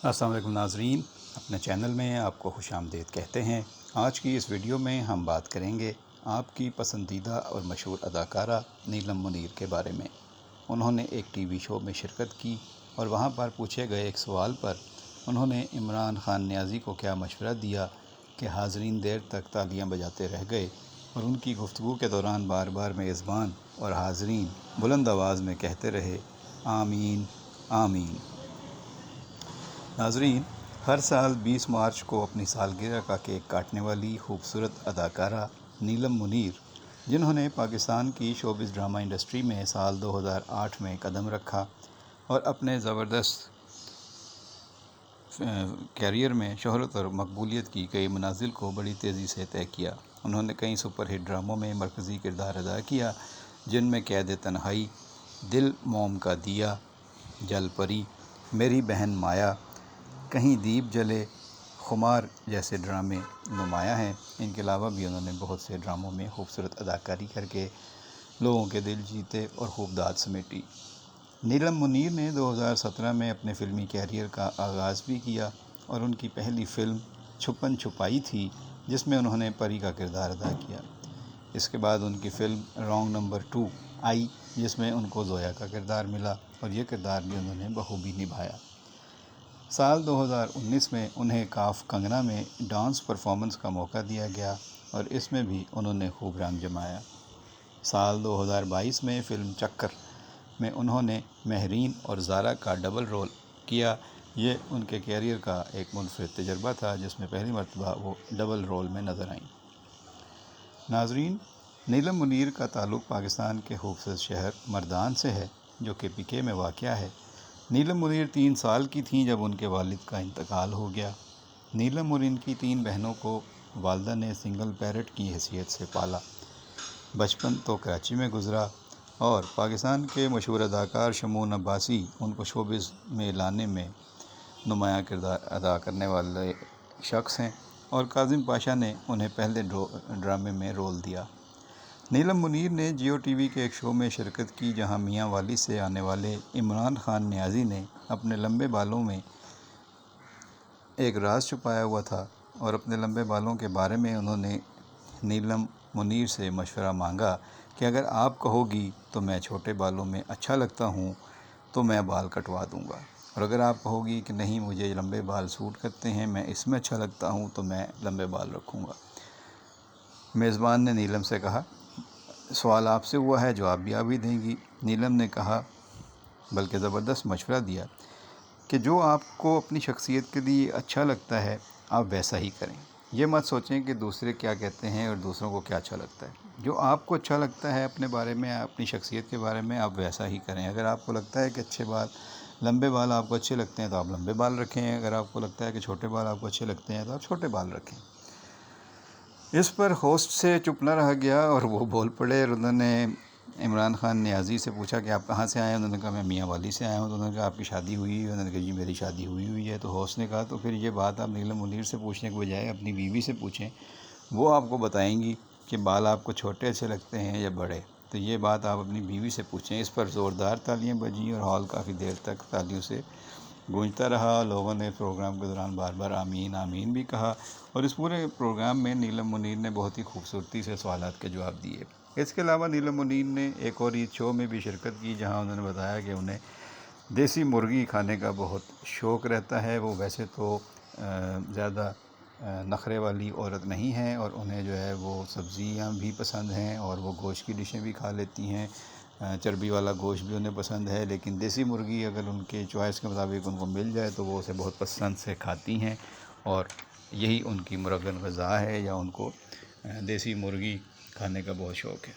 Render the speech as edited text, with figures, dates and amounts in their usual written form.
السلام علیکم ناظرین، اپنے چینل میں آپ کو خوش آمدید کہتے ہیں۔ آج کی اس ویڈیو میں ہم بات کریں گے آپ کی پسندیدہ اور مشہور اداکارہ نیلم منیر کے بارے میں۔ انہوں نے ایک ٹی وی شو میں شرکت کی اور وہاں پر پوچھے گئے ایک سوال پر انہوں نے عمران خان نیازی کو کیا مشورہ دیا کہ حاضرین دیر تک تالیاں بجاتے رہ گئے اور ان کی گفتگو کے دوران بار بار میزبان اور حاضرین بلند آواز میں کہتے رہے آمین آمین۔ ناظرین، ہر سال 20 مارچ کو اپنی سالگرہ کا کیک کاٹنے والی خوبصورت اداکارہ نیلم منیر، جنہوں نے پاکستان کی شوبز ڈرامہ انڈسٹری میں سال 2008 میں قدم رکھا اور اپنے زبردست کیریئر میں شہرت اور مقبولیت کی کئی منازل کو بڑی تیزی سے طے کیا۔ انہوں نے کئی سپر ہٹ ڈراموں میں مرکزی کردار ادا کیا، جن میں قید تنہائی، دل موم کا دیا، جل پری، میری بہن مایا، کہیں دیپ جلے، خمار جیسے ڈرامے نمایاں ہیں۔ ان کے علاوہ بھی انہوں نے بہت سے ڈراموں میں خوبصورت اداکاری کر کے لوگوں کے دل جیتے اور خوب داد سمیٹی۔ نیلم منیر نے 2017 میں اپنے فلمی کیریئر کا آغاز بھی کیا اور ان کی پہلی فلم چھپن چھپائی تھی، جس میں انہوں نے پری کا کردار ادا کیا۔ اس کے بعد ان کی فلم رانگ نمبر 2 آئی، جس میں ان کو زویا کا کردار ملا اور یہ کردار بھی انہوں نے بخوبی نبھایا۔ سال 2019 میں انہیں کاف کنگنا میں ڈانس پرفارمنس کا موقع دیا گیا اور اس میں بھی انہوں نے خوب رنگ جمایا۔ سال 2022 میں فلم چکر میں انہوں نے مہرین اور زارا کا ڈبل رول کیا۔ یہ ان کے کیریئر کا ایک منفرد تجربہ تھا، جس میں پہلی مرتبہ وہ ڈبل رول میں نظر آئیں۔ ناظرین، نیلم منیر کا تعلق پاکستان کے خوبصورت شہر مردان سے ہے، جو کہ PK میں واقع ہے۔ نیلم منیر 3 سال کی تھیں جب ان کے والد کا انتقال ہو گیا۔ نیلم اور ان کی 3 بہنوں کو والدہ نے سنگل پیرنٹ کی حیثیت سے پالا۔ بچپن تو کراچی میں گزرا اور پاکستان کے مشہور اداکار شمعون عباسی ان کو شوبز میں لانے میں نمایاں کردار ادا کرنے والے شخص ہیں اور کاظم پاشا نے انہیں پہلے ڈرامے میں رول دیا۔ نیلم منیر نے جیو ٹی وی کے ایک شو میں شرکت کی، جہاں میاں والی سے آنے والے عمران خان نیازی نے اپنے لمبے بالوں میں ایک راز چھپایا ہوا تھا اور اپنے لمبے بالوں کے بارے میں انہوں نے نیلم منیر سے مشورہ مانگا کہ اگر آپ کہو گی تو میں چھوٹے بالوں میں اچھا لگتا ہوں تو میں بال کٹوا دوں گا، اور اگر آپ کہو گی کہ نہیں مجھے لمبے بال سوٹ کرتے ہیں، میں اس میں اچھا لگتا ہوں تو میں لمبے بال رکھوں گا۔ میزبان نے نیلم سے کہا، سوال آپ سے ہوا ہے، جواب بھی آپ ہی دیں گی۔ نیلم نے کہا، بلکہ زبردست مشورہ دیا کہ جو آپ کو اپنی شخصیت کے لیے اچھا لگتا ہے آپ ویسا ہی کریں۔ یہ مت سوچیں کہ دوسرے کیا کہتے ہیں اور دوسروں کو کیا اچھا لگتا ہے۔ جو آپ کو اچھا لگتا ہے اپنے بارے میں، اپنی شخصیت کے بارے میں، آپ ویسا ہی کریں۔ اگر آپ کو لگتا ہے کہ لمبے بال آپ کو اچھے لگتے ہیں تو آپ لمبے بال رکھیں، اگر آپ کو لگتا ہے کہ چھوٹے بال آپ کو اچھے لگتے ہیں تو آپ چھوٹے بال رکھیں۔ اس پر ہوسٹ سے چپ نہ رہا گیا اور وہ بول پڑے، اور انہوں نے عمران خان نیازی سے پوچھا کہ آپ کہاں سے آئے ہیں؟ انہوں نے کہا میں میاں والی سے آیا ہوں۔ تو انہوں نے کہا آپ کی شادی ہوئی ہے؟ انہوں نے کہا جی میری شادی ہوئی ہے۔ تو ہوسٹ نے کہا تو پھر یہ بات آپ نیلم منیر سے پوچھنے کے بجائے اپنی بیوی سے پوچھیں، وہ آپ کو بتائیں گی کہ بال آپ کو چھوٹے اچھے لگتے ہیں یا بڑے۔ تو یہ بات آپ اپنی بیوی سے پوچھیں۔ اس پر زوردار تالیاں بجیں اور ہال کافی دیر تک تالیوں سے گونجتا رہا۔ لوگوں نے پروگرام کے دوران بار بار آمین آمین بھی کہا اور اس پورے پروگرام میں نیلم منیر نے بہت ہی خوبصورتی سے سوالات کے جواب دیے۔ اس کے علاوہ نیلم منیر نے ایک اور عید شو میں بھی شرکت کی، جہاں انہوں نے بتایا کہ انہیں دیسی مرغی کھانے کا بہت شوق رہتا ہے۔ وہ ویسے تو زیادہ نخرے والی عورت نہیں ہیں اور انہیں جو ہے وہ سبزیاں بھی پسند ہیں اور وہ گوشت کی ڈشیں بھی کھا لیتی ہیں، چربی والا گوشت بھی انہیں پسند ہے، لیکن دیسی مرغی اگر ان کے چوائس کے مطابق ان کو مل جائے تو وہ اسے بہت پسند سے کھاتی ہیں، اور یہی ان کی مرغن غذا ہے، یا ان کو دیسی مرغی کھانے کا بہت شوق ہے۔